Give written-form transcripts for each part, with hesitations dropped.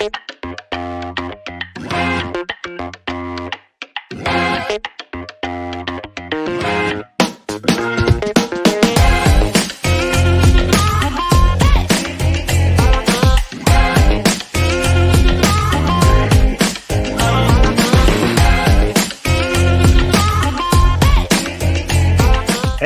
Hey,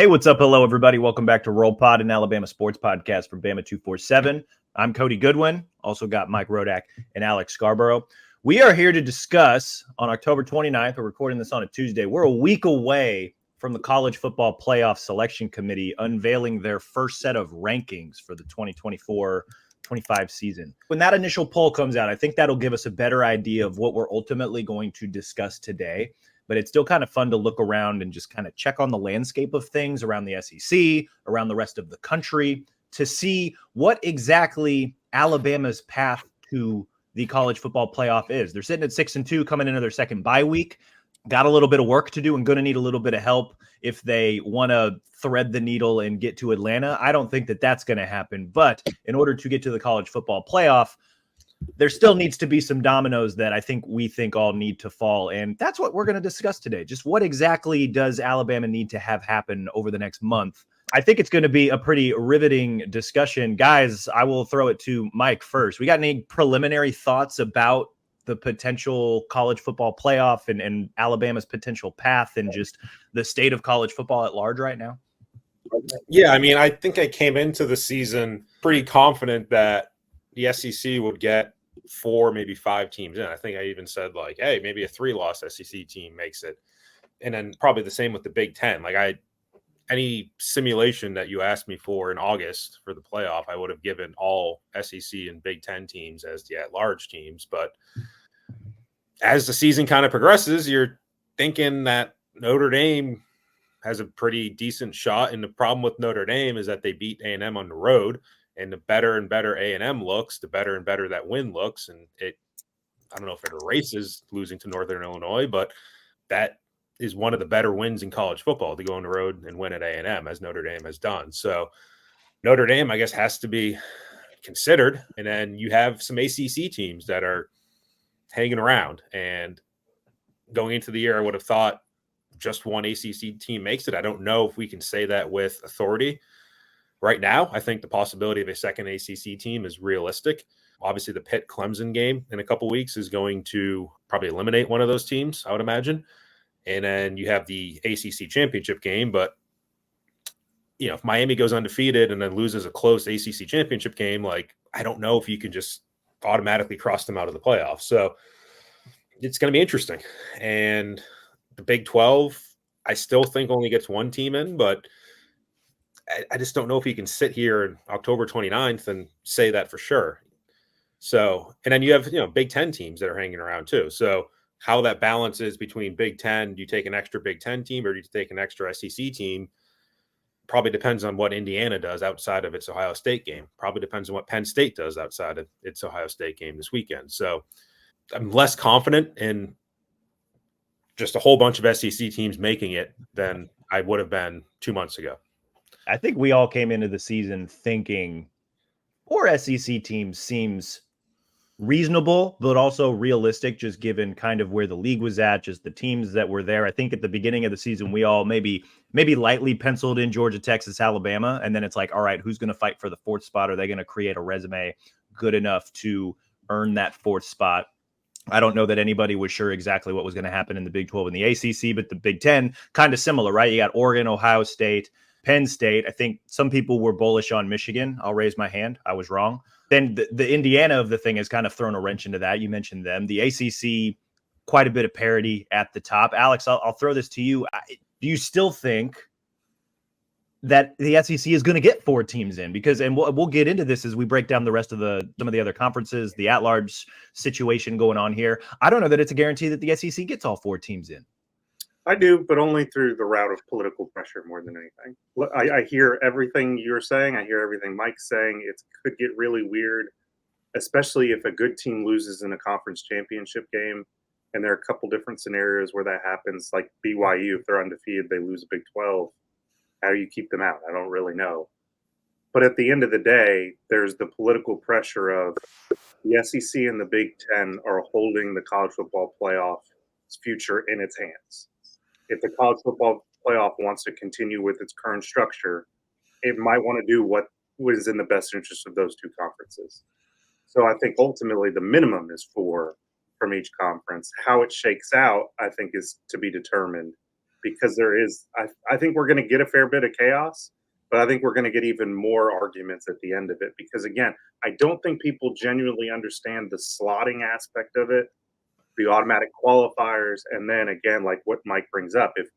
what's up? Hello, everybody. Welcome back to Roll Pod, an Alabama sports podcast from Bama 247. I'm Cody Goodwin. Also got Mike Rodak and Alex Scarborough. We are here to discuss on October 29th. We're recording this on a Tuesday. We're a week away from the College Football Playoff Selection Committee unveiling their first set of rankings for the 2024-25 season. When that initial poll comes out, I think that'll give us a better idea of what we're ultimately going to discuss today. But it's still kind of fun to look around and just kind of check on the landscape of things around the SEC, around the rest of the country, to see what exactly Alabama's path to the college football playoff is. They're sitting at 6-2 coming into their second bye week. Got a little bit of work to do and going to need a little bit of help if they want to thread the needle and get to Atlanta. I don't think that that's going to happen. But in order to get to the college football playoff, there still needs to be some dominoes that I think we think all need to fall. And that's what we're going to discuss today. Just what exactly does Alabama need to have happen over the next month? I think it's going to be a pretty riveting discussion. Guys, I will throw it to Mike first. We got any preliminary thoughts about the potential college football playoff and Alabama's potential path and just the state of college football at large right now? Yeah, I mean, I think I came into the season pretty confident that the SEC would get 4, maybe 5 teams in. I think I even said, like, hey, maybe a 3-loss SEC team makes it. And then probably the same with the Big Ten. Like, any simulation that you asked me for in August for the playoff, I would have given all SEC and Big Ten teams as the at-large teams. But as the season kind of progresses, you're thinking that Notre Dame has a pretty decent shot. And the problem with Notre Dame is that they beat A&M on the road. And the better and better A&M looks, the better and better that win looks. And I don't know if it erases losing to Northern Illinois, but that is one of the better wins in college football, to go on the road and win at A&M, as Notre Dame has done. So Notre Dame, I guess, has to be considered. And then you have some ACC teams that are hanging around. And going into the year, I would have thought just one ACC team makes it. I don't know if we can say that with authority. Right now, I think the possibility of a second ACC team is realistic. Obviously, the Pitt-Clemson game in a couple weeks is going to probably eliminate one of those teams, I would imagine. And then you have the ACC championship game. But, you know, if Miami goes undefeated and then loses a close ACC championship game, like, I don't know if you can just automatically cross them out of the playoffs. So it's going to be interesting. And the Big 12, I still think only gets one team in, but I just don't know if he can sit here on October 29th and say that for sure. So, and then you have, Big Ten teams that are hanging around too. So how that balance is between Big Ten, do you take an extra Big Ten team or do you take an extra SEC team? Probably depends on what Indiana does outside of its Ohio State game. Probably depends on what Penn State does outside of its Ohio State game this weekend. So I'm less confident in just a whole bunch of SEC teams making it than I would have been 2 months ago. I think we all came into the season thinking 4 SEC teams seems reasonable, but also realistic, just given kind of where the league was at, just the teams that were there. I think at the beginning of the season, we all maybe lightly penciled in Georgia, Texas, Alabama. And then it's like, all right, who's going to fight for the 4th spot? Are they going to create a resume good enough to earn that 4th spot? I don't know that anybody was sure exactly what was going to happen in the Big 12 and the ACC, but the Big 10, kind of similar, right? You got Oregon, Ohio State, Penn State. I think some people were bullish on Michigan. I'll raise my hand. I was wrong. Then the Indiana of the thing has kind of thrown a wrench into that. You mentioned them. The ACC, quite a bit of parity at the top. Alex, I'll throw this to you. Do you still think that the SEC is going to get 4 teams in? Because, and we'll get into this as we break down the rest of some of the other conferences, the at-large situation going on here. I don't know that it's a guarantee that the SEC gets all 4 teams in. I do, but only through the route of political pressure more than anything. I hear everything you're saying. I hear everything Mike's saying. It could get really weird, especially if a good team loses in a conference championship game. And there are a couple different scenarios where that happens, like BYU, if they're undefeated, they lose a Big 12. How do you keep them out? I don't really know. But at the end of the day, there's the political pressure of the the SEC and the Big Ten are holding the college football playoff's future in its hands. If the college football playoff wants to continue with its current structure, it might want to do what was in the best interest of those two conferences. So I think ultimately the minimum is 4 from each conference. How it shakes out, I think, is to be determined, because I think we're going to get a fair bit of chaos, but I think we're going to get even more arguments at the end of it, because again, I don't think people genuinely understand the slotting aspect of it, the automatic qualifiers, and then again, like what Mike brings up, if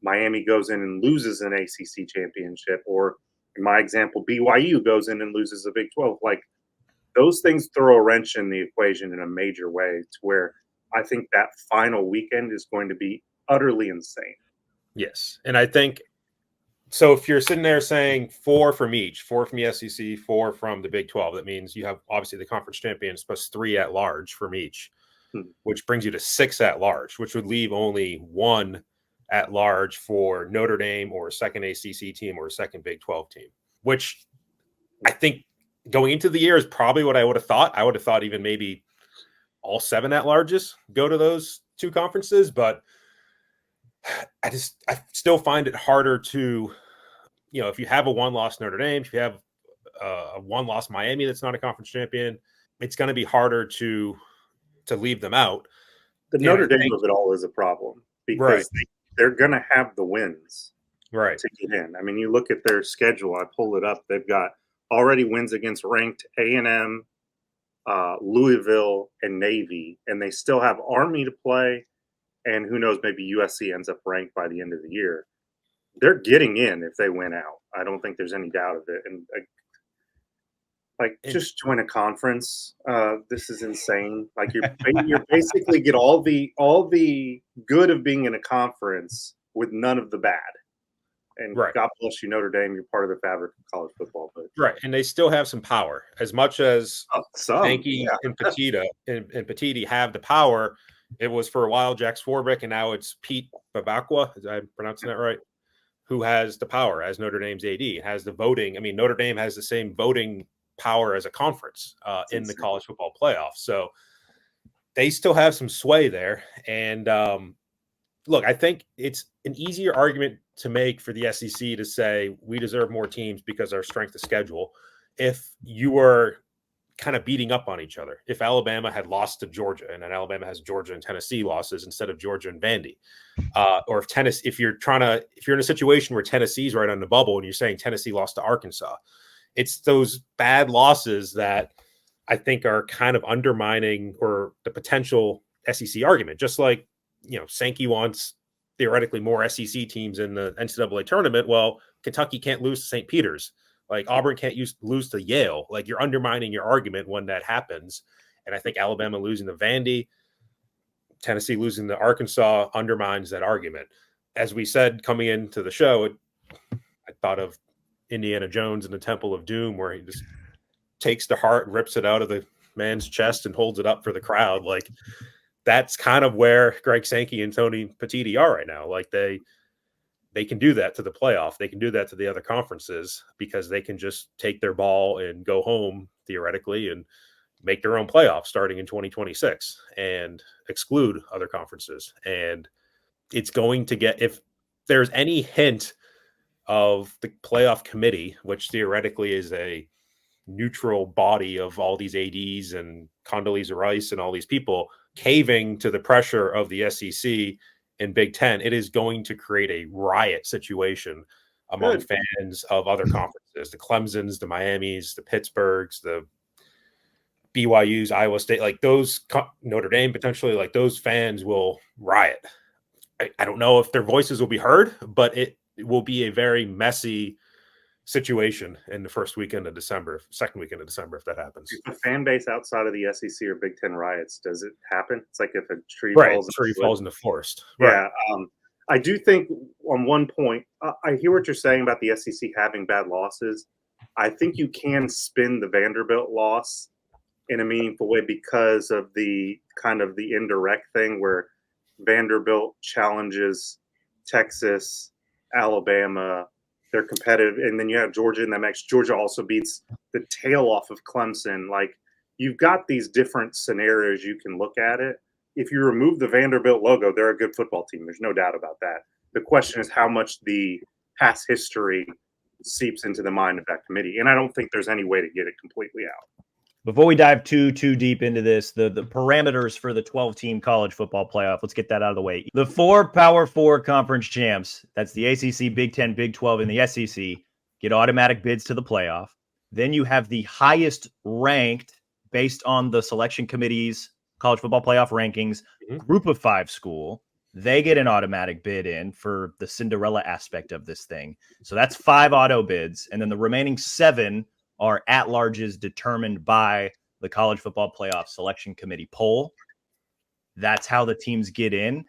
Miami goes in and loses an ACC championship, or in my example, BYU goes in and loses a Big 12, like those things throw a wrench in the equation in a major way, to where I think that final weekend is going to be utterly insane. Yes. And I think so. If you're sitting there saying 4 from each, 4 from the SEC, 4 from the Big 12, that means you have obviously the conference champions plus 3 at large from each, which brings you to 6 at large, which would leave only 1 at large for Notre Dame or a second ACC team or a second Big 12 team, which I think going into the year is probably what I would have thought. I would have thought even maybe all 7 at larges go to those 2 conferences, but I still find it harder to, if you have a 1-loss Notre Dame, if you have a 1-loss Miami that's not a conference champion, it's going to be harder to leave them out. The Notre Dame of it all is a problem, because they're going to have the wins to get in. I mean, you look at their schedule. I pulled it up. They've got already wins against ranked A&M, Louisville, and Navy, and they still have Army to play. And who knows, maybe USC ends up ranked by the end of the year. They're getting in if they win out. I don't think there's any doubt of it. And just join a conference. This is insane. Like you're basically get all the good of being in a conference with none of the bad. And God bless you, Notre Dame. You're part of the fabric of college football. But and they still have some power, as much as Sankey and Petiti have the power. It was for a while Jack Swarbrick, and now it's Pete Babacqua, is I pronouncing that right, who has the power as Notre Dame's AD, has the voting. I mean, Notre Dame has the same voting power as a conference in the college football playoff. So they still have some sway there. And look, I think it's an easier argument to make for the SEC to say we deserve more teams because our strength of schedule. If you were kind of beating up on each other, if Alabama had lost to Georgia, and then Alabama has Georgia and Tennessee losses instead of Georgia and Vandy, or if you're in a situation where Tennessee's right on the bubble and you're saying Tennessee lost to Arkansas, it's those bad losses that I think are kind of undermining or the potential SEC argument. Just like, Sankey wants theoretically more SEC teams in the NCAA tournament. Well, Kentucky can't lose to St. Peter's. Like Auburn can't lose to Yale. Like you're undermining your argument when that happens. And I think Alabama losing to Vandy, Tennessee losing to Arkansas undermines that argument. As we said coming into the show, I thought of Indiana Jones in the Temple of Doom, where he just takes the heart, rips it out of the man's chest, and holds it up for the crowd. Like that's kind of where Greg Sankey and Tony Petiti are right now. Like they can do that to the playoff. They can do that to the other conferences because they can just take their ball and go home theoretically and make their own playoff starting in 2026 and exclude other conferences. And it's going to get, if there's any hint of the playoff committee, which theoretically is a neutral body of all these ADs and Condoleezza Rice and all these people caving to the pressure of the SEC and Big Ten, it is going to create a riot situation among fans of other conferences, the Clemsons, the Miamis, the Pittsburghs, the BYUs, Iowa State, like those, Notre Dame potentially, like those fans will riot. I don't know if their voices will be heard, but it will be a very messy situation in the second weekend of December, if that happens. If the fan base outside of the SEC or Big Ten riots, does it happen? It's like if a tree falls in the forest. Yeah. I do think on one point, I hear what you're saying about the SEC having bad losses. I think you can spin the Vanderbilt loss in a meaningful way because of the kind of the indirect thing where Vanderbilt challenges Texas, Alabama. They're competitive. And then you have Georgia in that match. Georgia also beats the tail off of Clemson. Like you've got these different scenarios you can look at it. If you remove the Vanderbilt logo, they're a good football team. There's no doubt about that. The question is how much the past history seeps into the mind of that committee. And I don't think there's any way to get it completely out. Before we dive too deep into this, the parameters for the 12-team college football playoff, let's get that out of the way. The 4 Power 4 conference champs, that's the ACC, Big 10, Big 12, and the SEC, get automatic bids to the playoff. Then you have the highest ranked based on the selection committee's college football playoff rankings, group of 5 school. They get an automatic bid in for the Cinderella aspect of this thing. So that's 5 auto bids. And then the remaining 7 are at-larges determined by the college football playoff selection committee poll. That's how the teams get in.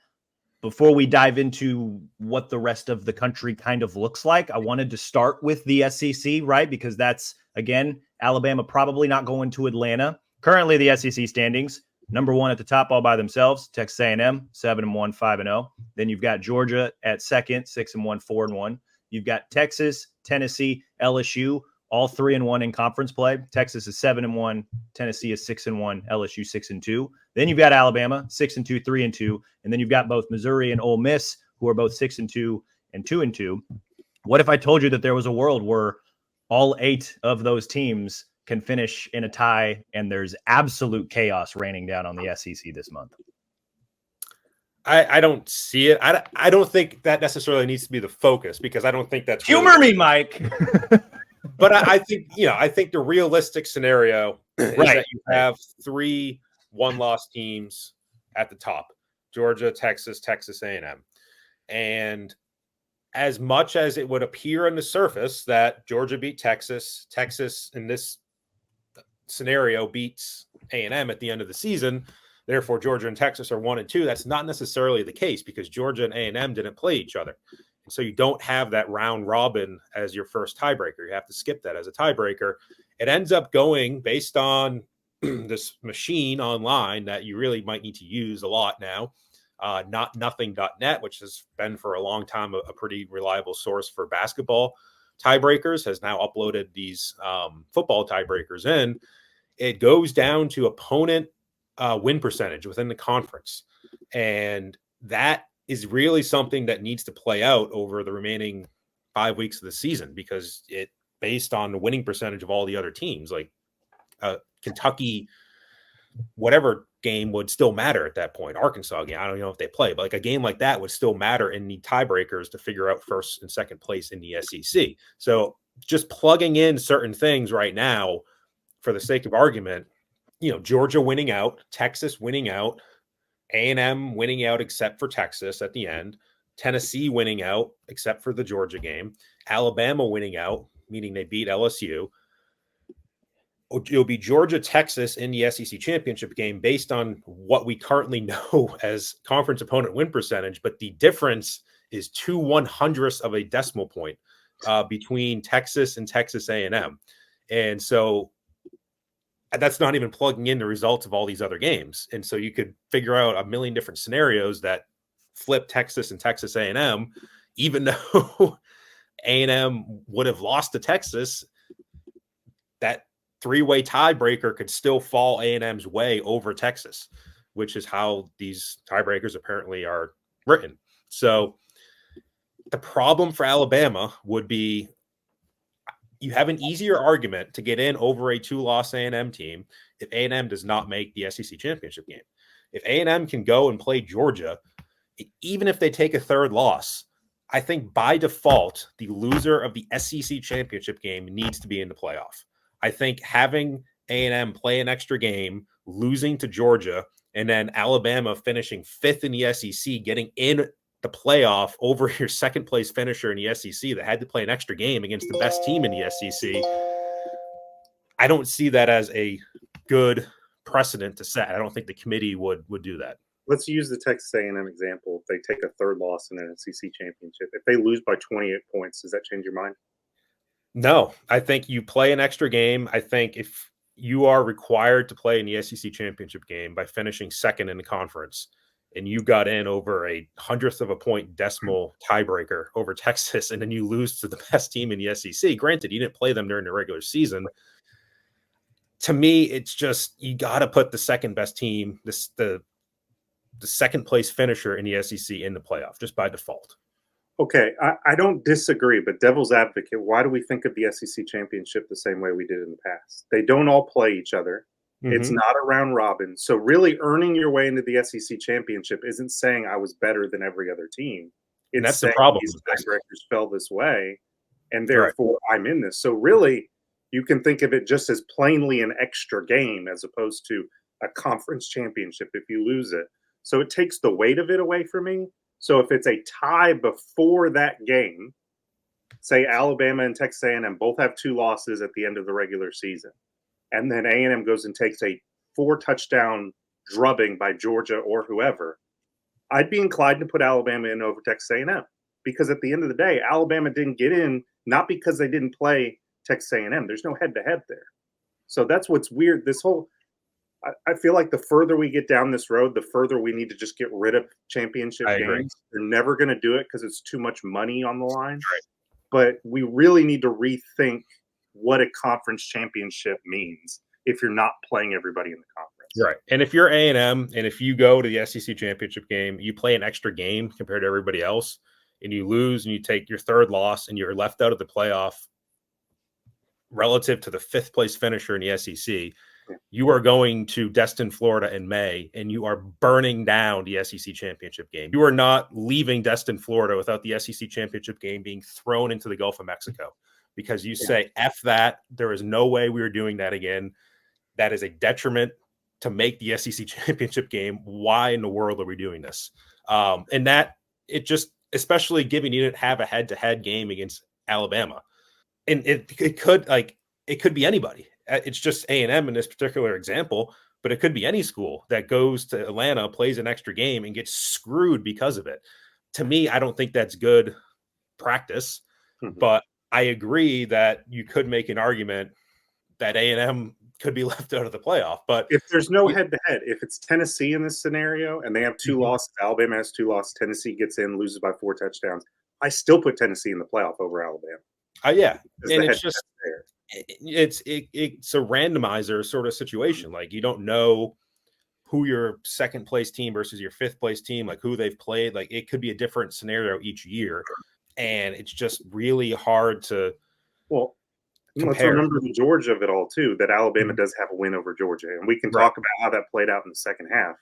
Before we dive into what the rest of the country kind of looks like, I wanted to start with the SEC, right? Because that's, again, Alabama probably not going to Atlanta. Currently, the SEC standings, number 1 at the top all by themselves, Texas A&M, 7-1, 5-0. Then you've got Georgia at second, 6-1, 4-1. You've got Texas, Tennessee, LSU, all 3-1 in conference play. Texas is 7-1, Tennessee is 6-1, LSU 6-2. Then you've got Alabama 6-2, 3-2, and then you've got both Missouri and Ole Miss, who are both 6-2 and 2-2. What if I told you that there was a world where all 8 of those teams can finish in a tie, and there's absolute chaos raining down on the SEC this month? I don't see it. I don't think that necessarily needs to be the focus, because I don't think that's humor me, Mike. But I think, I think the realistic scenario is that you have 3 one-loss teams at the top: Georgia, Texas, Texas A&M. And as much as it would appear on the surface that Georgia beat Texas, Texas in this scenario beats A&M at the end of the season, therefore Georgia and Texas are 1-2. That's not necessarily the case, because Georgia and A&M didn't play each other. So you don't have that round robin as your first tiebreaker. You have to skip that as a tiebreaker. It ends up going based on this machine online that you really might need to use a lot now. Nothing.net, which has been for a long time a pretty reliable source for basketball tiebreakers, has now uploaded these football tiebreakers in. It goes down to opponent win percentage within the conference. And that is really something that needs to play out over the remaining 5 weeks of the season, because it based on the winning percentage of all the other teams. Like Kentucky, whatever game would still matter at that point. Arkansas game, I don't know if they play, but like a game like that would still matter and need tiebreakers to figure out first and second place in the SEC. So just plugging in certain things right now for the sake of argument, Georgia winning out, Texas winning out, A&M winning out except for Texas at the end, Tennessee winning out except for the Georgia game, Alabama winning out, meaning they beat LSU. It'll be Georgia, Texas in the SEC championship game based on what we currently know as conference opponent win percentage. But the difference is 2/100ths of a decimal point between Texas and Texas A&M. And so that's not even plugging in the results of all these other games. And so you could figure out a million different scenarios that flip Texas and Texas A&M, even though A&M would have lost to Texas. That 3-way tiebreaker could still fall A&M's way over Texas, which is how these tiebreakers apparently are written. So the problem for Alabama would be, you have an easier argument to get in over a 2-loss A&M team if A&M does not make the SEC championship game. If A&M can go and play Georgia, even if they take a 3rd loss, I think by default, the loser of the SEC championship game needs to be in the playoff. I think having A&M play an extra game, losing to Georgia, and then Alabama finishing 5th in the SEC, getting in the playoff over your second place finisher in the SEC that had to play an extra game against the best team in the SEC. I don't see that as a good precedent to set. I don't think the committee would do that. Let's use the Texas A&M example. If they take a 3rd loss in an SEC championship, if they lose by 28 points, does that change your mind? No, I think you play an extra game. I think if you are required to play in the SEC championship game by finishing 2nd in the conference, and you got in over a 100th of a point decimal tiebreaker over Texas, and then you lose to the best team in the SEC. Granted, you didn't play them during the regular season. to me, it's just you got to put the second best team, the second place finisher in the SEC in the playoff just by default. Okay, I don't disagree, but devil's advocate, why do we think of the SEC championship the same way we did in the past? They don't all play each other. It's not a round robin. So really earning your way into the SEC championship isn't saying I was better than every other team. And It's that's the saying problem. these tiebreakers fell this way, and therefore I'm in this. So really, you can think of it just as plainly an extra game as opposed to a conference championship if you lose it. So it takes the weight of it away from me. So if it's a tie before that game, say Alabama and Texas A&M both have 2 losses at the end of the regular season, and then A&M goes and takes a 4-touchdown drubbing by Georgia or whoever, I'd be inclined to put Alabama in over Texas A&M, because at the end of the day, Alabama didn't get in not because they didn't play Texas A&M. There's no head-to-head there. So that's what's weird. This whole I feel like the further we get down this road, the further we need to just get rid of championship games. They're never going to do it because it's too much money on the line. Right. But we really need to rethink what a conference championship means if you're not playing everybody in the conference. Right. And if you're A&M and if you go to the SEC championship game, you play an extra game compared to everybody else, and you lose and you take your 3rd loss and you're left out of the playoff relative to the 5th place finisher in the SEC, you are going to Destin, Florida in May, and you are burning down the SEC championship game. You are not leaving Destin, Florida without the SEC championship game being thrown into the Gulf of Mexico because you say, F that. There is no way we are doing that again. That is a detriment to make the SEC championship game. Why in the world are we doing this? And that it just, especially given you didn't have a head-to-head game against Alabama. And it could be anybody. It's just A&M in this particular example, but it could be any school that goes to Atlanta, plays an extra game, and gets screwed because of it. To me, I don't think that's good practice, but I agree that you could make an argument that A&M could be left out of the playoff. But if there's no head-to-head, if it's Tennessee in this scenario and they have 2 losses, Alabama has 2 losses, Tennessee gets in, loses by 4 touchdowns, I still put Tennessee in the playoff over Alabama. Yeah, and it's just there. It's a randomizer sort of situation. Like you don't know who your 2nd place team versus your 5th place team, like who they've played. Like it could be a different scenario each year, and it's just really hard to. Well, let's remember the Georgia of it all too. That Alabama does have a win over Georgia, and we can talk about how that played out in the second half.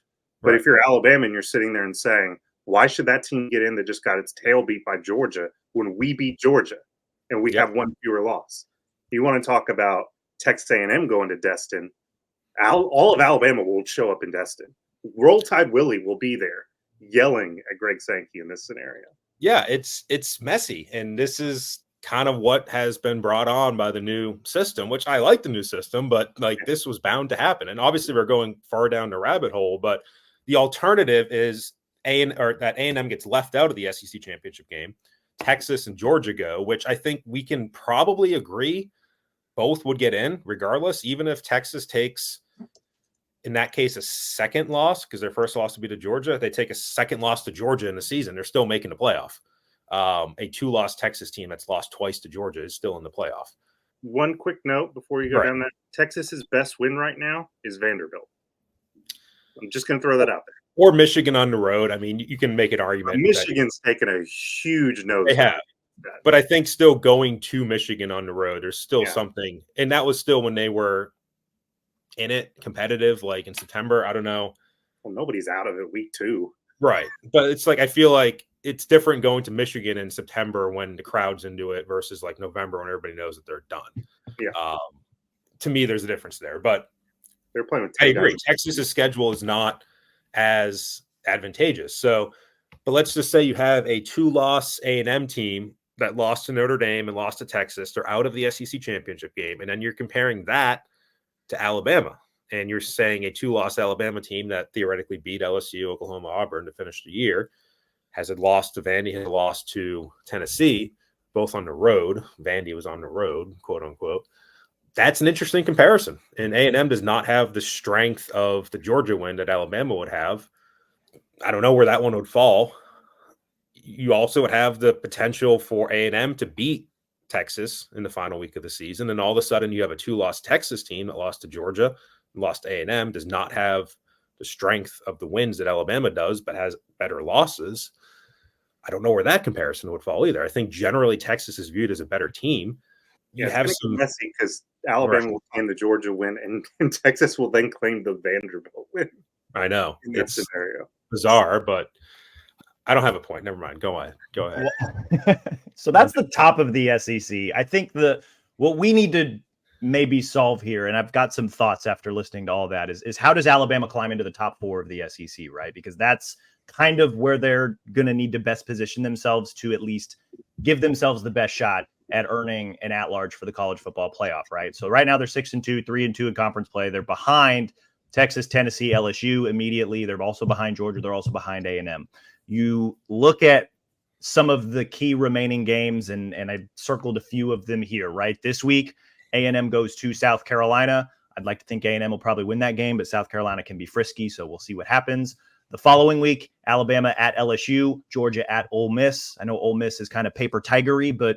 But if you're Alabama and you're sitting there and saying, "Why should that team get in that just got its tail beat by Georgia when we beat Georgia and we have 1 fewer loss?" You want to talk about Texas A&M going to Destin, all of Alabama will show up in Destin. Roll Tide Willie will be there yelling at Greg Sankey in this scenario. Yeah, it's messy. And this is kind of what has been brought on by the new system, which I like the new system, but this was bound to happen. And obviously we're going far down the rabbit hole, but the alternative is that A&M gets left out of the SEC championship game. Texas and Georgia go, which I think we can probably agree both would get in regardless, even if Texas takes, in that case, a 2nd loss, because their 1st loss would be to Georgia. They take a 2nd loss to Georgia in the season. They're still making the playoff. A 2-loss Texas team that's lost twice to Georgia is still in the playoff. One quick note before you go down that. Texas's best win right now is Vanderbilt. I'm just going to throw that out there. Or Michigan on the road. I mean, you can make an argument. Michigan's taken a huge nose. They have. But I think still going to Michigan on the road, there's still something. And that was still when they were in it, competitive, like in September. I don't know. Well, nobody's out of it week 2. Right. But it's like I feel like it's different going to Michigan in September when the crowd's into it versus like November when everybody knows that they're done. Yeah. To me, there's a difference there. But they're playing with I agree. Texas's schedule is not as advantageous. So, but let's just say you have a 2-loss A&M team that lost to Notre Dame and lost to Texas. They're out of the SEC championship game. And then you're comparing that to Alabama. And you're saying a 2-loss Alabama team that theoretically beat LSU, Oklahoma, Auburn to finish the year has lost to Vandy, has lost to Tennessee, both on the road. Vandy was on the road, quote unquote. That's an interesting comparison. And A&M does not have the strength of the Georgia win that Alabama would have. I don't know where that one would fall. You also would have the potential for A&M to beat Texas in the final week of the season, and all of a sudden you have a 2-loss Texas team that lost to Georgia, lost to A&M, does not have the strength of the wins that Alabama does, but has better losses. I don't know where that comparison would fall either. I think generally Texas is viewed as a better team. You it's have gonna some be messy because Alabama Right. will claim the Georgia win, and Texas will then claim the Vanderbilt win I know in that it's scenario. bizarre, but I don't have a point. Never mind. Go ahead. So that's the top of the SEC. I think what we need to maybe solve here, and I've got some thoughts after listening to all that, is how does Alabama climb into the top 4 of the SEC, right? Because that's kind of where they're going to need to best position themselves to at least give themselves the best shot at earning an at-large for the college football playoff, right? So right now they're 6-2, 3-2 in conference play. They're behind Texas, Tennessee, LSU immediately. They're also behind Georgia. They're also behind A&M. You look at some of the key remaining games, and I circled a few of them here, right? This week, A&M goes to South Carolina. I'd like to think A&M will probably win that game, but South Carolina can be frisky, so we'll see what happens. The following week, Alabama at LSU, Georgia at Ole Miss. I know Ole Miss is kind of paper tigery, but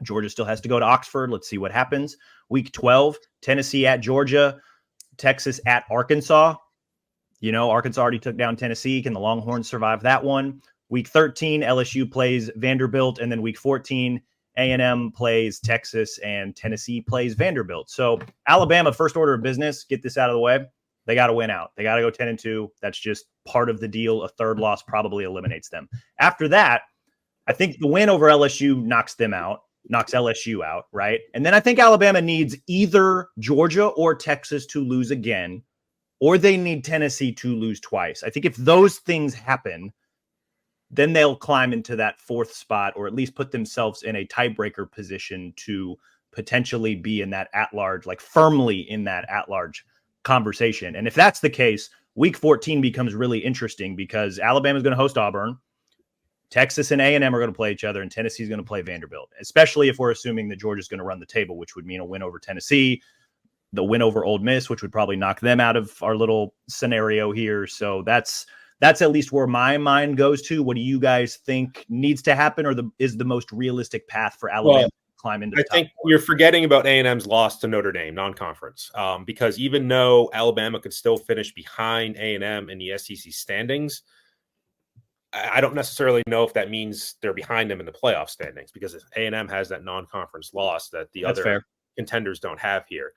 Georgia still has to go to Oxford. Let's see what happens. Week 12, Tennessee at Georgia, Texas at Arkansas. Arkansas already took down Tennessee. Can the Longhorns survive that one? Week 13, LSU plays Vanderbilt, and then week 14, A&M plays Texas, and Tennessee plays Vanderbilt. So Alabama, first order of business, get this out of the way. They got to win out. They got to go 10-2. That's just part of the deal. A third loss probably eliminates them. After that, I think the win over LSU knocks LSU out, right? And then I think Alabama needs either Georgia or Texas to lose again, or they need Tennessee to lose twice. I think if those things happen, then they'll climb into that 4th spot, or at least put themselves in a tiebreaker position to potentially be in that at-large, like firmly in that at-large conversation. And if that's the case, week 14 becomes really interesting because Alabama's going to host Auburn. Texas and A&M are going to play each other, and Tennessee's going to play Vanderbilt, especially if we're assuming that Georgia's going to run the table, which would mean a win over Tennessee, the win over Ole Miss, which would probably knock them out of our little scenario here. So that's at least where my mind goes to. What do you guys think needs to happen, or is the most realistic path for Alabama to climb into the top? I think you're forgetting about A&M's loss to Notre Dame, non-conference, because even though Alabama could still finish behind A&M in the SEC standings, I don't necessarily know if that means they're behind them in the playoff standings, because A&M has that non-conference loss that the other contenders don't have here.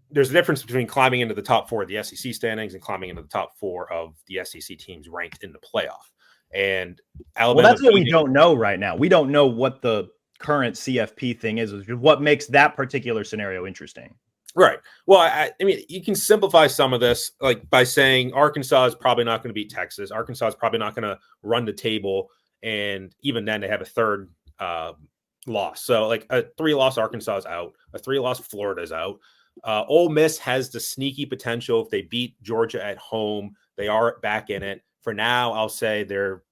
There's a difference between climbing into the top 4 of the SEC standings and climbing into the top 4 of the SEC teams ranked in the playoff. And Alabama, well, that's what we don't know right now. We don't know what the current CFP thing is what makes that particular scenario interesting. Right. Well, I mean, you can simplify some of this like by saying Arkansas is probably not going to beat Texas. Arkansas is probably not going to run the table. And even then they have a third loss. So like a 3-loss Arkansas is out. A 3-loss Florida is out. Ole Miss has the sneaky potential. If they beat Georgia at home, they are back in it. For now, I'll say they're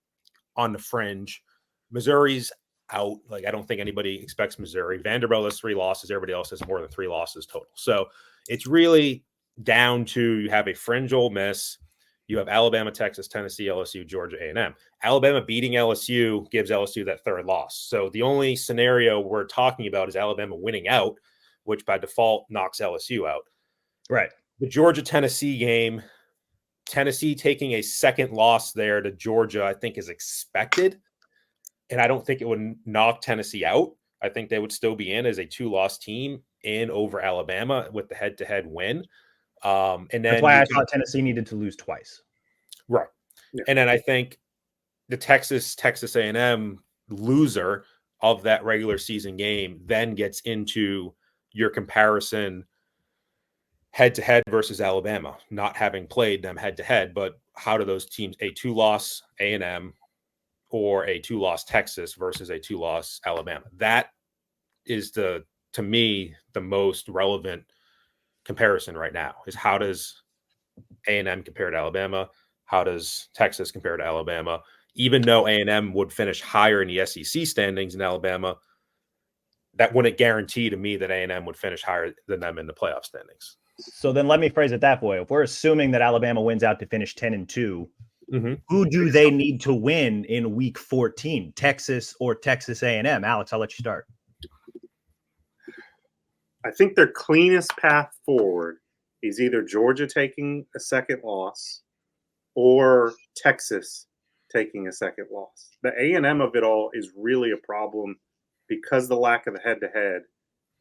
on the fringe. Missouri's out. Like, I don't think anybody expects Missouri. Vanderbilt has 3 losses. Everybody else has more than 3 losses total. So it's really down to you have a fringe Ole Miss. You have Alabama, Texas, Tennessee, LSU, Georgia, A&M. Alabama beating LSU gives LSU that 3rd loss. So the only scenario we're talking about is Alabama winning out, which by default knocks LSU out. Right. The Georgia-Tennessee game, Tennessee taking a 2nd loss there to Georgia, I think is expected. And I don't think it would knock Tennessee out. I think they would still be in as a 2-loss team in over Alabama with the head-to-head win. And then that's why I thought Tennessee needed to lose twice. Right. Yeah. And then I think the Texas A&M loser of that regular season game then gets into your comparison head-to-head versus Alabama, not having played them head-to-head, but how do those teams, a 2-loss A&M or a 2-loss Texas versus a 2-loss Alabama? That is to me, the most relevant comparison right now is how does A&M compare to Alabama? How does Texas compare to Alabama? Even though A&M would finish higher in the SEC standings than Alabama, that wouldn't guarantee to me that A&M would finish higher than them in the playoff standings. So then let me phrase it that way. If we're assuming that Alabama wins out to finish 10-2, who do they need to win in week 14? Texas or Texas A&M? Alex, I'll let you start. I think their cleanest path forward is either Georgia taking a second loss or Texas taking a second loss. The A&M of it all is really a problem because the lack of the head-to-head.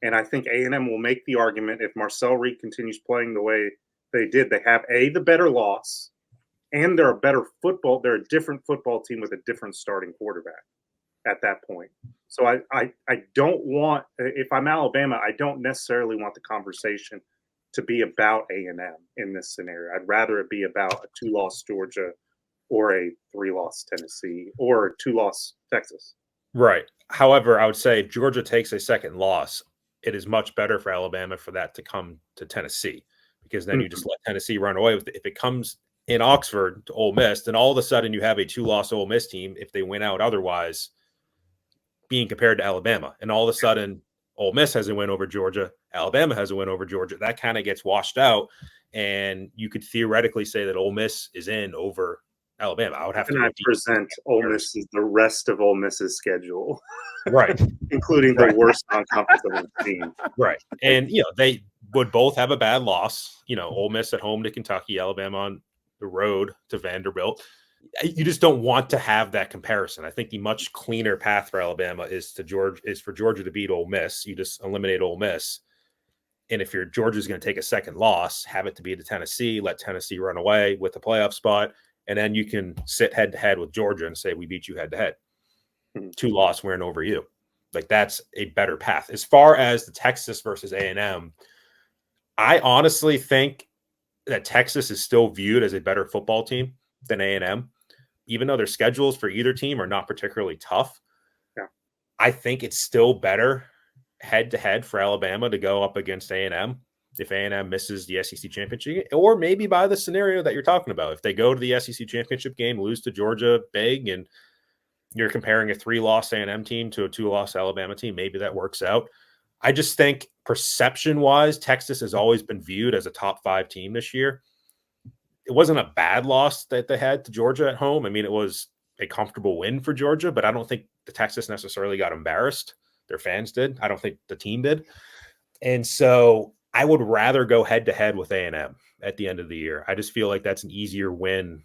And I think A&M will make the argument if Marcel Reed continues playing the way they did. They have the better loss, and they're a different football team with a different starting quarterback at that point. So I don't want, if I'm Alabama, I don't necessarily want the conversation to be about A&M in this scenario. I'd rather it be about a 2-loss Georgia or a 3-loss Tennessee or a 2-loss Texas. Right. However, I would say if Georgia takes a second loss, it is much better for Alabama for that to come to Tennessee, because then you just let Tennessee run away with it. If it comes in Oxford to Ole Miss, then all of a sudden you have a 2-loss Ole Miss team, if they win out otherwise, being compared to Alabama. And all of a sudden, Ole Miss has a win over Georgia, Alabama has a win over Georgia. That kind of gets washed out, and you could theoretically say that Ole Miss is in over Alabama. I would have to present Ole Miss as the rest of Ole Miss's schedule, right, including the worst non-conference of the team. Right, and they would both have a bad loss. Ole Miss at home to Kentucky, Alabama on the road to Vanderbilt. You just don't want to have that comparison. I think the much cleaner path for Alabama is for Georgia to beat Ole Miss. You just eliminate Ole Miss, and if Georgia's going to take a second loss, have it to be to Tennessee. Let Tennessee run away with the playoff spot, and then you can sit head to head with Georgia and say we beat you head to head. 2-loss, we're in over you. Like, that's a better path. As far as the Texas versus A&M, I honestly think that Texas is still viewed as a better football team than A&M. Even though their schedules for either team are not particularly tough, I think it's still better head-to-head for Alabama to go up against A&M if A&M misses the SEC championship, or maybe by the scenario that you're talking about. If they go to the SEC championship game, lose to Georgia big, and you're comparing a 3-loss A&M team to a 2-loss Alabama team, maybe that works out. I just think perception-wise, Texas has always been viewed as a top 5 team this year. It wasn't a bad loss that they had to Georgia at home. I mean, it was a comfortable win for Georgia, but I don't think the Texas necessarily got embarrassed. Their fans did. I don't think the team did. And so I would rather go head-to-head with A&M at the end of the year. I just feel like that's an easier win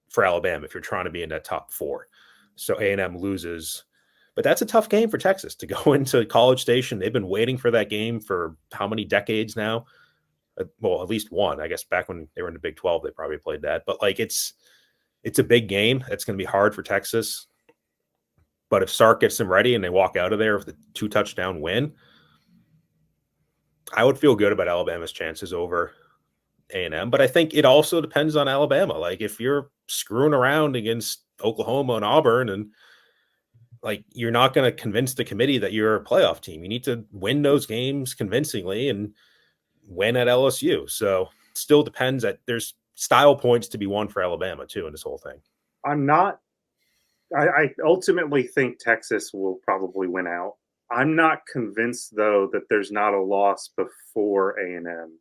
for Alabama if you're trying to be in that top 4. So A&M loses. But that's a tough game for Texas to go into College Station. They've been waiting for that game for how many decades now? Well, at least one. I guess back when they were in the Big 12, they probably played that. But it's a big game. It's going to be hard for Texas. But if Sark gets them ready and they walk out of there with a 2-touchdown win, I would feel good about Alabama's chances over A&M. But I think it also depends on Alabama. Like, if you're screwing around against Oklahoma and Auburn, and you're not going to convince the committee that you're a playoff team. You need to win those games convincingly and win at LSU. So it still depends. That there's style points to be won for Alabama too in this whole thing. I ultimately think Texas will probably win out. I'm not convinced, though, that there's not a loss before A&M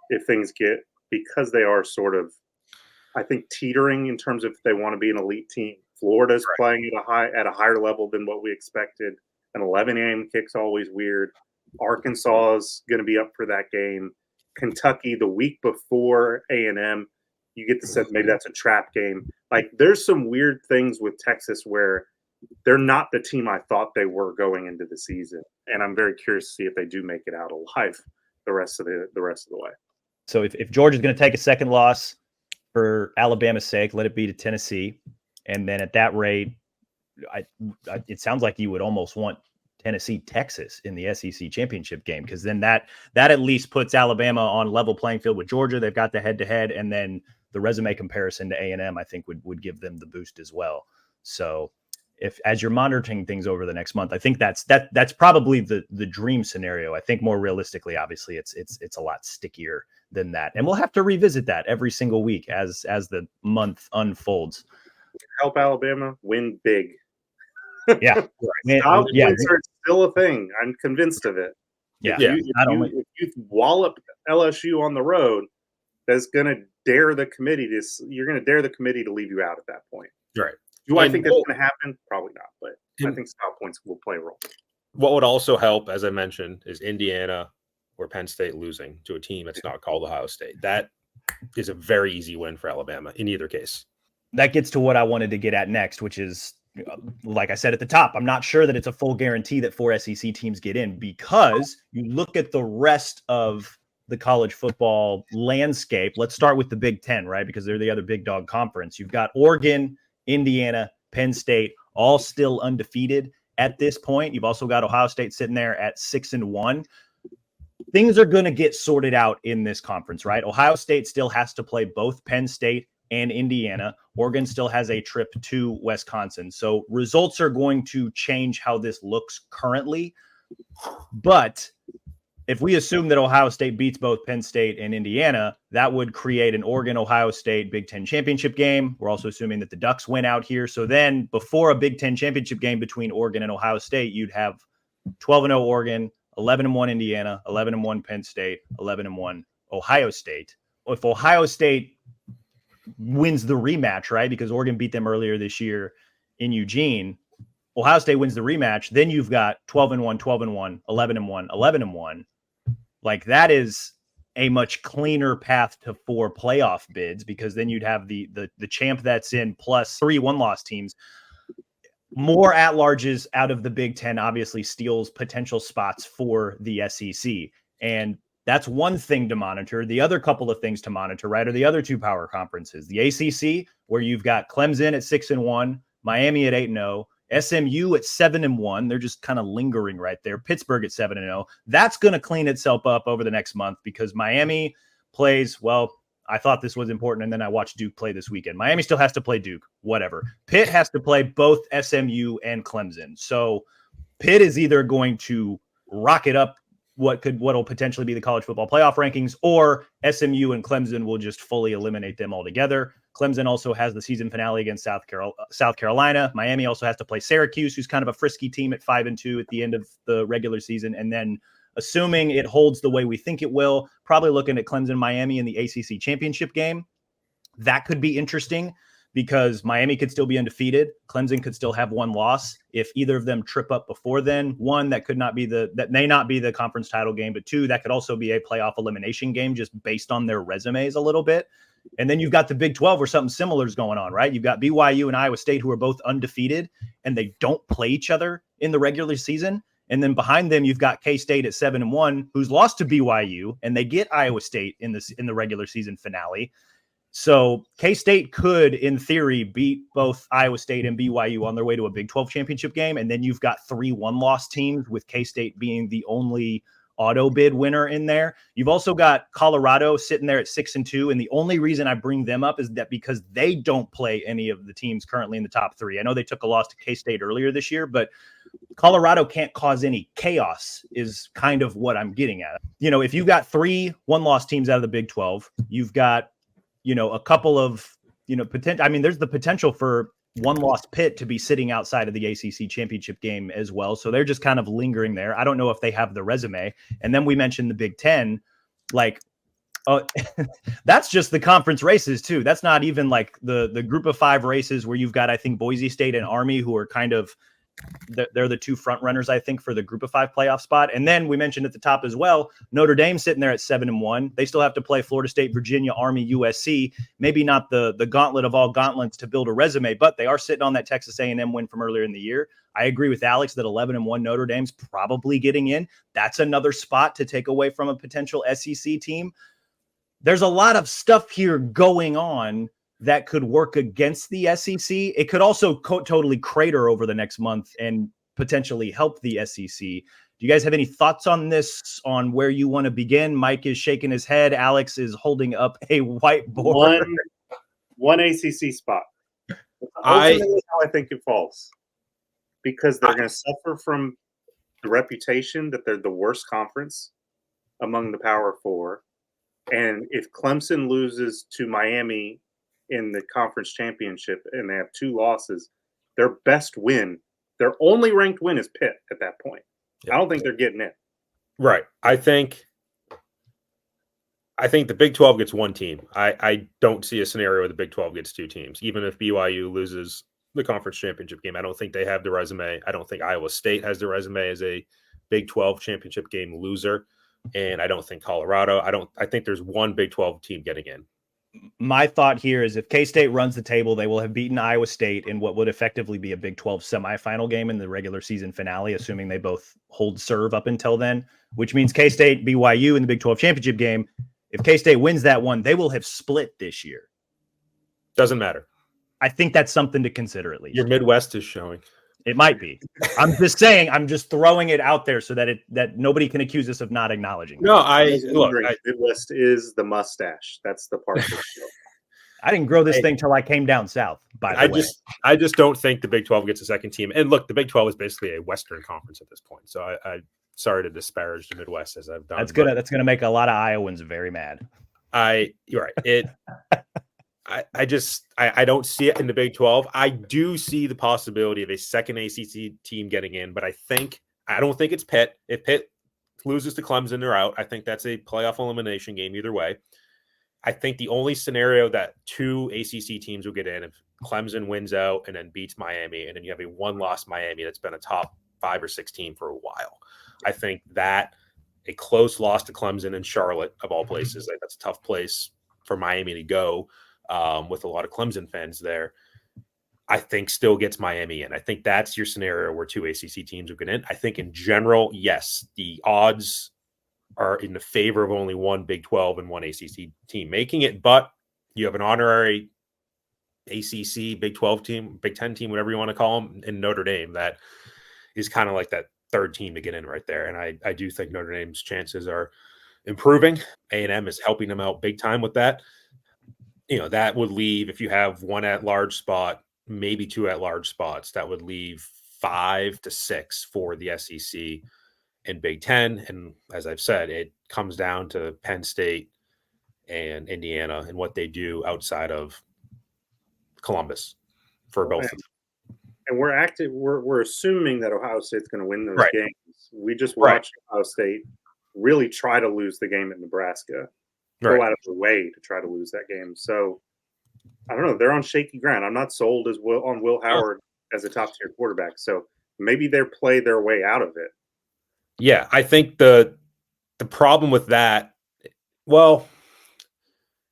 if things get, because they are sort of, I think, teetering in terms of if they want to be an elite team. Florida's playing at a higher level than what we expected. An 11 a.m. kick's always weird. Arkansas is going to be up for that game. Kentucky the week before A&M, you get the sense maybe that's a trap game. There's some weird things with Texas where they're not the team I thought they were going into the season, and I'm very curious to see if they do make it out alive the rest of the way. So if Georgia's going to take a second loss for Alabama's sake, let it be to Tennessee. And then at that rate, it sounds like you would almost want Tennessee, Texas in the SEC championship game, because then that at least puts Alabama on level playing field with Georgia. They've got the head-to-head, and then the resume comparison to A&M, I think, would give them the boost as well. So as you're monitoring things over the next month, I think that's probably the dream scenario. I think more realistically, obviously, it's a lot stickier than that, and we'll have to revisit that every single week as the month unfolds. Help Alabama win big. Yeah. Points are still a thing. I'm convinced of it. If you wallop LSU on the road, that's going to dare the committee to leave you out at that point. Right. Do I think that's going to happen? Probably not, but I think style points will play a role. what would also help, as I mentioned, is Indiana or Penn State losing to a team that's not called Ohio State. That is a very easy win for Alabama in either case. That gets to what I wanted to get at next, which is, like I said at the top, I'm not sure that it's a full guarantee that 4 SEC teams get in, because you look at the rest of the college football landscape. Let's start with the Big Ten, right? Because they're the other big dog conference. You've got Oregon, Indiana, Penn State, all still undefeated at this point. You've also got Ohio State sitting there at 6-1. Things are going to get sorted out in this conference, right? Ohio State still has to play both Penn State and Indiana. Oregon still has a trip to Wisconsin. So results are going to change how this looks currently. But if we assume that Ohio State beats both Penn State and Indiana, that would create an Oregon-Ohio State Big Ten championship game. We're also assuming that the Ducks win out here. So then before a Big Ten championship game between Oregon and Ohio State, you'd have 12-0 Oregon, 11-1 Indiana, 11-1 Penn State, 11-1 Ohio State. If Ohio State wins the rematch, right, because Oregon beat them earlier this year in Eugene, Ohio State wins the rematch, then you've got 12-1, 12-1, 11-1, 11-1. Like, that is a much cleaner path to 4 playoff bids, because then you'd have the champ that's in plus 3 one-loss teams. More at-larges out of the Big Ten obviously steals potential spots for the SEC. And that's one thing to monitor. The other couple of things to monitor, right, are the other 2 power conferences. The ACC, where you've got Clemson at 6-1, Miami at 8-0, SMU at 7-1. They're just kind of lingering right there. Pittsburgh at 7-0. That's going to clean itself up over the next month, because Miami plays, well, I thought this was important, and then I watched Duke play this weekend. Miami still has to play Duke, whatever. Pitt has to play both SMU and Clemson. So Pitt is either going to rocket up what'll potentially be the college football playoff rankings, or SMU and Clemson will just fully eliminate them altogether. Clemson also has the season finale against South Carolina. Miami also has to play Syracuse, who's kind of a frisky team at 5-2 at the end of the regular season. And then, assuming it holds the way we think it will, probably looking at Clemson, Miami in the ACC championship game. That could be interesting, because Miami could still be undefeated. Clemson could still have 1 loss. If either of them trip up before then, 1, that may not be the conference title game, but 2, that could also be a playoff elimination game, just based on their resumes a little bit. And then you've got the Big 12, where something similar is going on, right? You've got BYU and Iowa State, who are both undefeated, and they don't play each other in the regular season. And then behind them, you've got K-State at 7-1, who's lost to BYU, and they get Iowa State in the regular season finale. So K-State could, in theory, beat both Iowa State and BYU on their way to a Big 12 championship game. And then you've got 3 one-loss teams, with K-State being the only auto bid winner in there. You've also got Colorado sitting there at 6-2. And the only reason I bring them up is that because they don't play any of the teams currently in the top 3. I know they took a loss to K-State earlier this year, but Colorado can't cause any chaos is kind of what I'm getting at. You know, if you've got 3 one-loss teams out of the Big 12, you've got, a couple of, potential. I mean, there's the potential for 1-loss Pitt to be sitting outside of the ACC championship game as well. So they're just kind of lingering there. I don't know if they have the resume. And then we mentioned the Big Ten, like, that's just the conference races too. That's not even like the group of 5 races where you've got, I think, Boise State and Army, who are kind of, they're the 2 front runners, I think, for the group of 5 playoff spot. And then we mentioned at the top as well, Notre Dame sitting there at 7-1. They still have to play Florida State, Virginia, Army, USC. Maybe not the gauntlet of all gauntlets to build a resume, but they are sitting on that Texas A&M win from earlier in the year. I agree with Alex that 11-1 Notre Dame's probably getting in. That's another spot to take away from a potential SEC team. There's a lot of stuff here going on that could work against the SEC. It could also totally crater over the next month and potentially help the SEC. Do you guys have any thoughts on this, on where you want to begin? Mike is shaking his head. Alex is holding up a whiteboard. One ACC spot. Ultimately, how I think it falls, because they're going to suffer from the reputation that they're the worst conference among the Power 4. And if Clemson loses to Miami in the conference championship and they have 2 losses, their best win, their only ranked win, is Pitt at that point. I don't think they're getting in. Right. I think the Big 12 gets 1 team. I don't see a scenario where the Big 12 gets 2 teams, even if BYU loses the conference championship game. I don't think they have the resume. I don't think Iowa State has the resume as a Big 12 championship game loser. And I don't think Colorado. I think there's one Big 12 team getting in. My thought here is if K-State runs the table, they will have beaten Iowa State in what would effectively be a Big 12 semifinal game in the regular season finale, assuming they both hold serve up until then, which means K-State, BYU in the Big 12 championship game. If K-State wins that one, they will have split this year. Doesn't matter. I think that's something to consider at least. Your Midwest is showing. It might be. I'm just saying. I'm just throwing it out there so that nobody can accuse us of not acknowledging. No, Midwest is the mustache. That's the part. Of the show. I didn't grow this thing till I came down south. By the way, I just don't think the Big 12 gets a second team. And look, the Big 12 is basically a Western conference at this point. So I sorry to disparage the Midwest as I've done. That's gonna make a lot of Iowans very mad. You're right. I don't see it in the Big 12. I do see the possibility of a second ACC team getting in, but I don't think it's Pitt. If Pitt loses to Clemson, they're out. I think that's a playoff elimination game either way. I think the only scenario that two ACC teams will get in if Clemson wins out and then beats Miami, and then you have a one-loss Miami that's been a top 5 or 6 team for a while. I think that a close loss to Clemson and Charlotte, of all places, that's a tough place for Miami to go. With a lot of Clemson fans there, I think still gets Miami in. I think that's your scenario where two ACC teams will get in. I think in general, yes, the odds are in the favor of only one Big 12 and one ACC team making it, but you have an honorary ACC, Big 12 team, Big 10 team, whatever you want to call them, in Notre Dame that is kind of like that third team to get in right there. And I do think Notre Dame's chances are improving. A&M is helping them out big time with that. That would leave, if you have one at-large spot, maybe two at-large spots, that would leave 5 to 6 for the SEC and Big 10. And as I've said, it comes down to Penn State and Indiana and what they do outside of Columbus for both of them. And we're assuming that Ohio State's going to win those games. We just watched Ohio State really try to lose the game at Nebraska. Go out of the way to try to lose that game. So I don't know. They're on shaky ground. I'm not sold on Will Howard as a top tier quarterback. So maybe they play their way out of it. Yeah, I think the problem with that, well,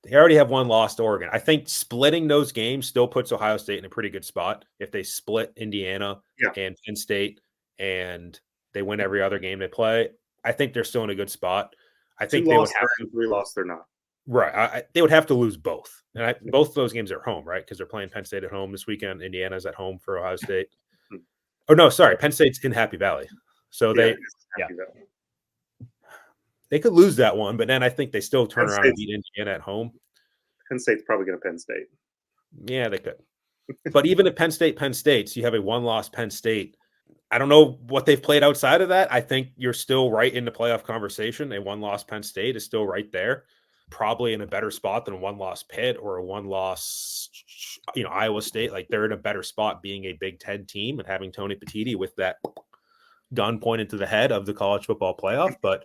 they already have one loss to Oregon. I think splitting those games still puts Ohio State in a pretty good spot. If they split Indiana and Penn State and they win every other game they play, I think they're still in a good spot. I think they would have to, 3 loss. They're not right. They would have to lose both, and both of those games are at home, right? Because they're playing Penn State at home this weekend. Indiana's at home for Ohio State. Oh no, sorry, Penn State's in Happy Valley, so they could lose that one, but then I think they still turn around and beat Indiana at home. Penn State's probably going to Penn State. Yeah, they could. But even if Penn State's, you have a one-loss Penn State. I don't know what they've played outside of that. I think you're still right in the playoff conversation. A one-loss Penn State is still right there, probably in a better spot than a one-loss Pitt or a one-loss, Iowa State. Like, they're in a better spot being a Big Ten team and having Tony Petitti with that gun pointed to the head of the college football playoff. But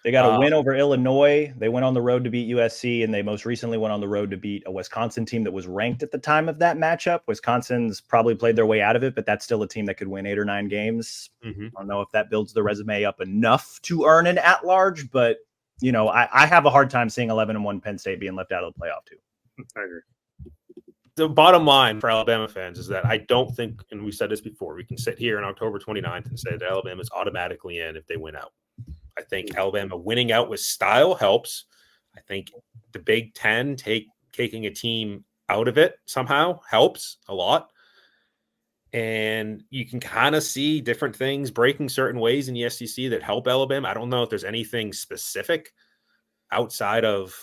they got a win over Illinois. They went on the road to beat USC, and they most recently went on the road to beat a Wisconsin team that was ranked at the time of that matchup. Wisconsin's probably played their way out of it, but that's still a team that could win 8 or 9 games. Mm-hmm. I don't know if that builds the resume up enough to earn an at-large, but, I have a hard time seeing 11-1 Penn State being left out of the playoff too. I agree. The bottom line for Alabama fans is that I don't think, and we said this before, we can sit here on October 29th and say that Alabama's automatically in if they win out. I think Alabama winning out with style helps. I think the Big Ten taking a team out of it somehow helps a lot. And you can kind of see different things breaking certain ways in the SEC that help Alabama. I don't know if there's anything specific outside of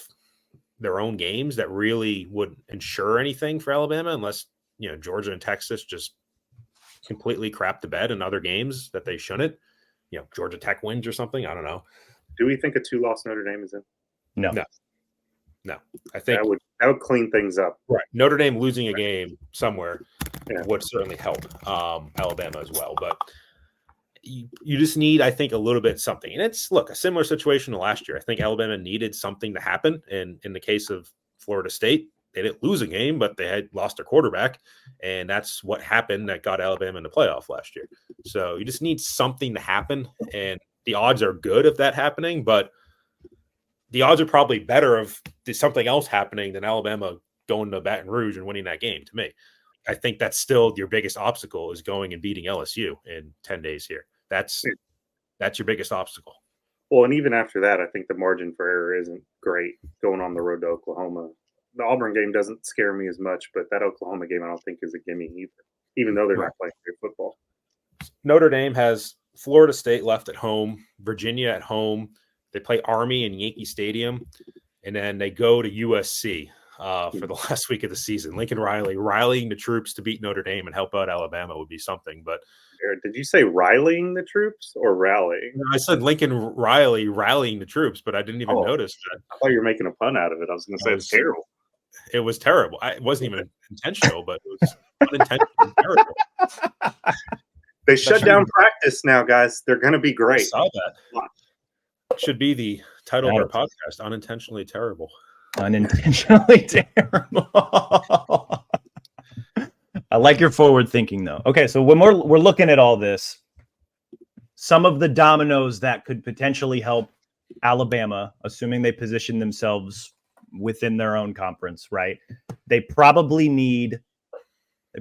their own games that really would ensure anything for Alabama, unless, Georgia and Texas just completely crap the bed in other games that they shouldn't. Georgia Tech wins or something. I don't know. Do we think a 2-loss Notre Dame is in? No. I think that would clean things up. Right. Notre Dame losing a game somewhere would certainly help Alabama as well. But you just need, I think, a little bit something. And it's, a similar situation to last year. I think Alabama needed something to happen. And in the case of Florida State, they didn't lose a game, but they had lost their quarterback, and that's what happened that got Alabama in the playoff last year. So you just need something to happen, and the odds are good of that happening, but the odds are probably better of something else happening than Alabama going to Baton Rouge and winning that game, to me. I think that's still your biggest obstacle, is going and beating LSU in 10 days here. That's your biggest obstacle. Well, and even after that, I think the margin for error isn't great going on the road to Oklahoma. The Auburn game doesn't scare me as much, but that Oklahoma game I don't think is a gimme either, even though they're not playing great football. Notre Dame has Florida State left at home, Virginia at home. They play Army in Yankee Stadium, and then they go to USC for the last week of the season. Lincoln Riley rallying the troops to beat Notre Dame and help out Alabama would be something. But did you say rallying the troops or rallying? I said Lincoln Riley rallying the troops, but I didn't even notice that. I thought you were making a pun out of it. I was going to say it's terrible. It was terrible. It wasn't even intentional, but it was unintentional. Terrible. They shut down practice now, guys. They're going to be great. I saw that. Should be the title of our podcast, Unintentionally Terrible. Unintentionally terrible. I like your forward thinking, though. Okay, so when we're looking at all this, some of the dominoes that could potentially help Alabama, assuming they position themselves within their own conference, right? They probably need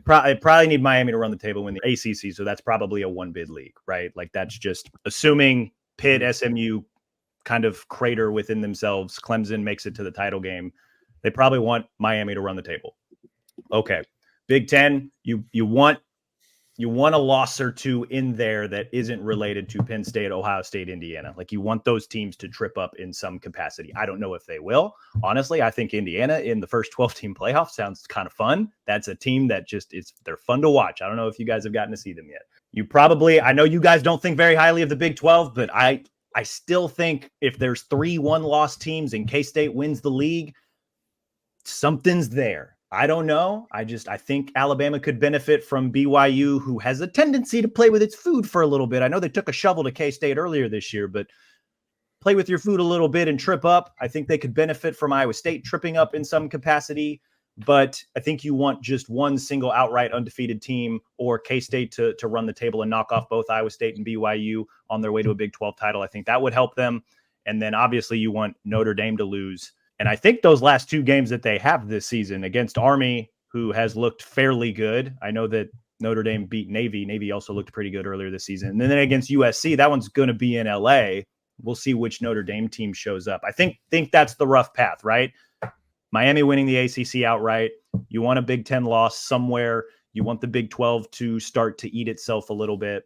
Miami to run the table win the ACC, so that's probably a one bid league, right? Like that's just assuming Pitt, SMU kind of crater within themselves. Clemson makes it to the title game. They probably want Miami to run the table. Okay, Big Ten, you want a loss or two in there that isn't related to Penn State, Ohio State, Indiana. Like you want those teams to trip up in some capacity. I don't know if they will. Honestly, I think Indiana in the first 12-team playoff sounds kind of fun. That's a team that they're fun to watch. I don't know if you guys have gotten to see them yet. I know you guys don't think very highly of the Big 12, but I still think if there's 3 one-loss teams and K-State wins the league, something's there. I don't know. I think Alabama could benefit from BYU, who has a tendency to play with its food for a little bit. I know they took a shovel to K-State earlier this year, but play with your food a little bit and trip up. I think they could benefit from Iowa State tripping up in some capacity, but I think you want just one single outright undefeated team or K-State to run the table and knock off both Iowa State and BYU on their way to a Big 12 title. I think that would help them. And then obviously you want Notre Dame to lose. And I think those last 2 games that they have this season against Army, who has looked fairly good. I know that Notre Dame beat Navy. Navy also looked pretty good earlier this season. And then against USC, that one's going to be in LA. We'll see which Notre Dame team shows up. I think that's the rough path, right? Miami winning the ACC outright. You want a Big 10 loss somewhere. You want the Big 12 to start to eat itself a little bit.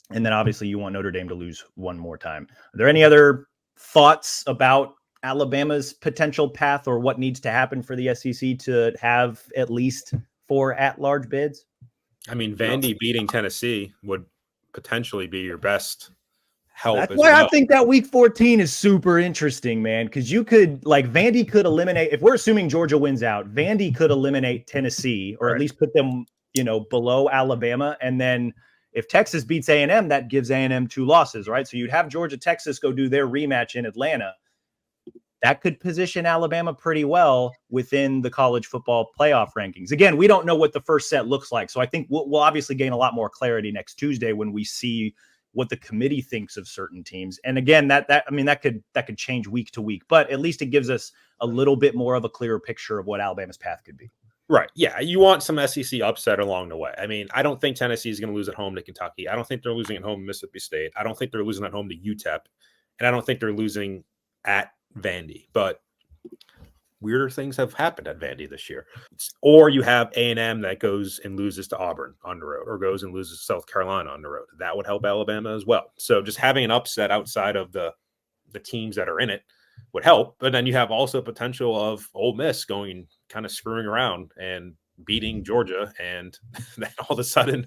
And then obviously you want Notre Dame to lose one more time. Are there any other thoughts about Alabama's potential path or what needs to happen for the SEC to have at least 4 at-large bids? I mean, Vandy beating Tennessee would potentially be your best help. That's why I think that week 14 is super interesting, man, because you could, Vandy could eliminate, if we're assuming Georgia wins out, Vandy could eliminate Tennessee or at least put them, below Alabama. And then if Texas beats A&M, that gives A&M 2 losses, right? So you'd have Georgia, Texas go do their rematch in Atlanta. That could position Alabama pretty well within the college football playoff rankings. Again, we don't know what the first set looks like. So I think we'll obviously gain a lot more clarity next Tuesday when we see what the committee thinks of certain teams. And again, that could change week to week, but at least it gives us a little bit more of a clearer picture of what Alabama's path could be. Right. Yeah. You want some SEC upset along the way. I mean, I don't think Tennessee is going to lose at home to Kentucky. I don't think they're losing at home to Mississippi State. I don't think they're losing at home to UTEP. And I don't think they're losing at Vandy, but weirder things have happened at Vandy this year. Or you have A&M that goes and loses to Auburn on the road or goes and loses to South Carolina on the road. That would help Alabama as well. So just having an upset outside of the teams that are in it would help. But then you have also potential of Ole Miss going kind of screwing around and beating Georgia. And then all of a sudden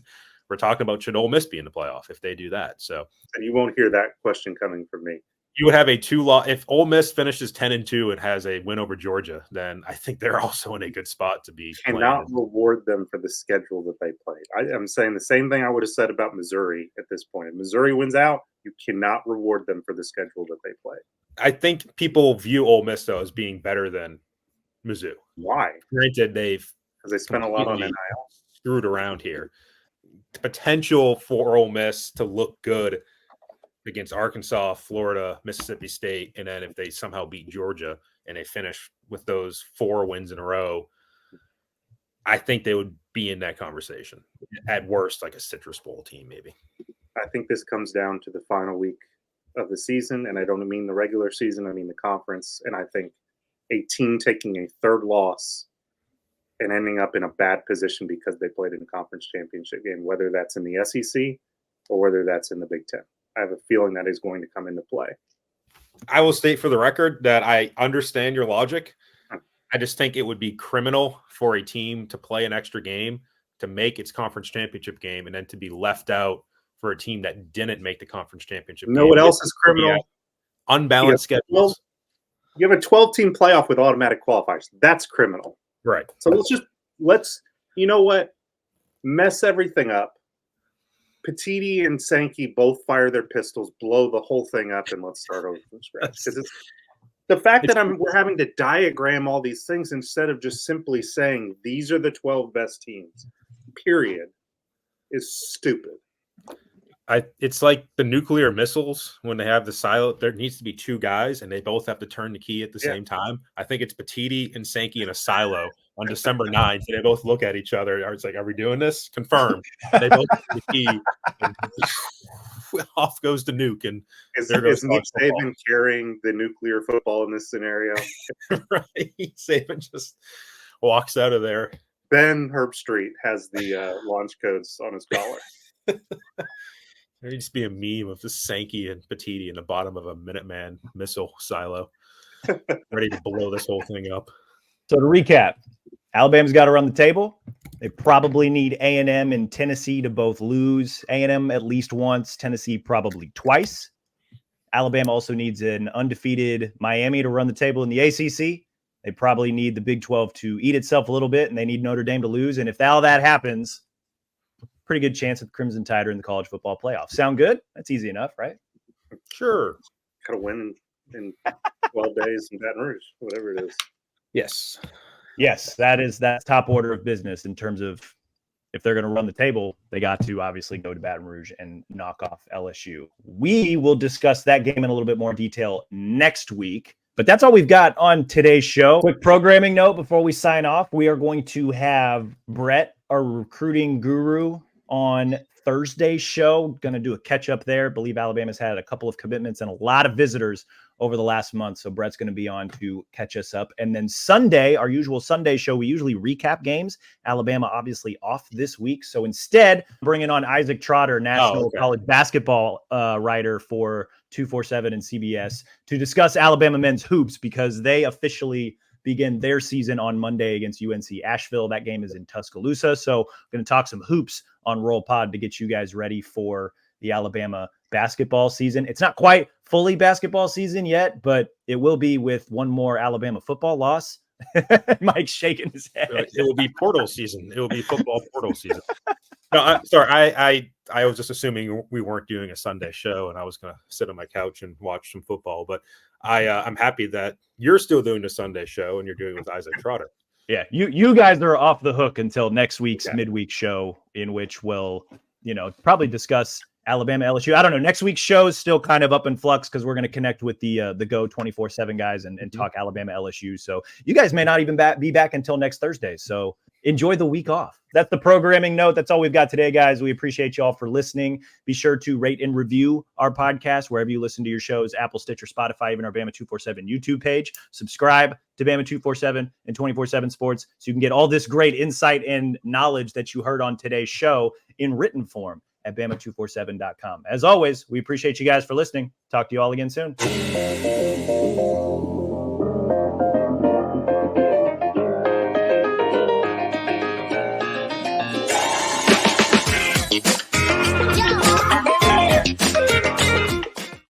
we're talking about should Ole Miss be in the playoff if they do that. So and you won't hear that question coming from me. You would have a 2-loss. If Ole Miss finishes 10-2 and has a win over Georgia, then I think they're also in a good spot to be. Cannot reward them for the schedule that they played. I'm saying the same thing I would have said about Missouri at this point. If Missouri wins out, you cannot reward them for the schedule that they played. I think people view Ole Miss though as being better than Mizzou. Why? Granted, they've Because they spent a lot on NIL. Screwed around here. The potential for Ole Miss to look good against Arkansas, Florida, Mississippi State, and then if they somehow beat Georgia and they finish with those 4 wins in a row, I think they would be in that conversation. At worst, like a Citrus Bowl team, maybe. I think this comes down to the final week of the season, and I don't mean the regular season, I mean the conference. And I think a team taking a third loss and ending up in a bad position because they played in a conference championship game, whether that's in the SEC or whether that's in the Big Ten. I have a feeling that is going to come into play. I will state for the record that I understand your logic. I just think it would be criminal for a team to play an extra game to make its conference championship game and then to be left out for a team that didn't make the conference championship game. You know what else is criminal? Unbalanced schedules. You have a 12-team playoff with automatic qualifiers. That's criminal. Right. So let's you know what? Mess everything up. Petiti and Sankey both fire their pistols, blow the whole thing up, and let's start over from scratch. Because it's the fact that we're having to diagram all these things instead of just simply saying these are the 12 best teams, period, is stupid. It's like the nuclear missiles when they have the silo. There needs to be 2 guys, and they both have to turn the key at the same time. I think it's Petiti and Sankey in a silo on December 9th. And they both look at each other. It's like, are we doing this? Confirmed. They both turn the key. And off goes the nuke. And is Nick Saban carrying the nuclear football in this scenario? Right. Saban just walks out of there. Ben Herbstreit has the launch codes on his collar. There needs to be a meme of just Sankey and Petiti in the bottom of a Minuteman missile silo, ready to blow this whole thing up. So to recap, Alabama's got to run the table. They probably need A&M and Tennessee to both lose. A&M at least once, Tennessee probably twice. Alabama also needs an undefeated Miami to run the table in the ACC. They probably need the Big 12 to eat itself a little bit, and they need Notre Dame to lose. And if all that happens, pretty good chance that the Crimson Tide are in the college football playoff. Sound good? That's easy enough, right? Sure. Got to win in 12 days in Baton Rouge, whatever it is. Yes, that's top order of business in terms of if they're going to run the table, they got to obviously go to Baton Rouge and knock off LSU. We will discuss that game in a little bit more detail next week. But that's all we've got on today's show. Quick programming note before we sign off. We are going to have Brett, our recruiting guru, on Thursday's show. Going to do a catch up there. Believe Alabama's had a couple of commitments and a lot of visitors over the last month. So Brett's going to be on to catch us up. And then Sunday, our usual Sunday show, we usually recap games. Alabama obviously off this week. So instead, bringing on Isaac Trotter, national college basketball writer for 247 and CBS, to discuss Alabama men's hoops because they officially begin their season on Monday against UNC Asheville. That game is in Tuscaloosa. So I'm going to talk some hoops on Roll Pod to get you guys ready for the Alabama basketball season. It's not quite fully basketball season yet, but it will be with one more Alabama football loss. Mike's shaking his head. It will be portal season. It will be football portal season. No, sorry. I was just assuming we weren't doing a Sunday show and I was going to sit on my couch and watch some football, but I'm happy that you're still doing the Sunday show and you're doing it with Isaac Trotter. Yeah, you guys are off the hook until next week's midweek show, in which we'll, probably discuss Alabama, LSU. I don't know. Next week's show is still kind of up in flux because we're going to connect with the Go 24/7 guys and talk Alabama, LSU. So you guys may not even be back until next Thursday. So enjoy the week off. That's the programming note. That's all we've got today, guys. We appreciate you all for listening. Be sure to rate and review our podcast wherever you listen to your shows, Apple, Stitcher, Spotify, even our Bama 247 YouTube page. Subscribe to Bama 247 and 24/7 Sports so you can get all this great insight and knowledge that you heard on today's show in written form at Bama247.com. As always, we appreciate you guys for listening. Talk to you all again soon.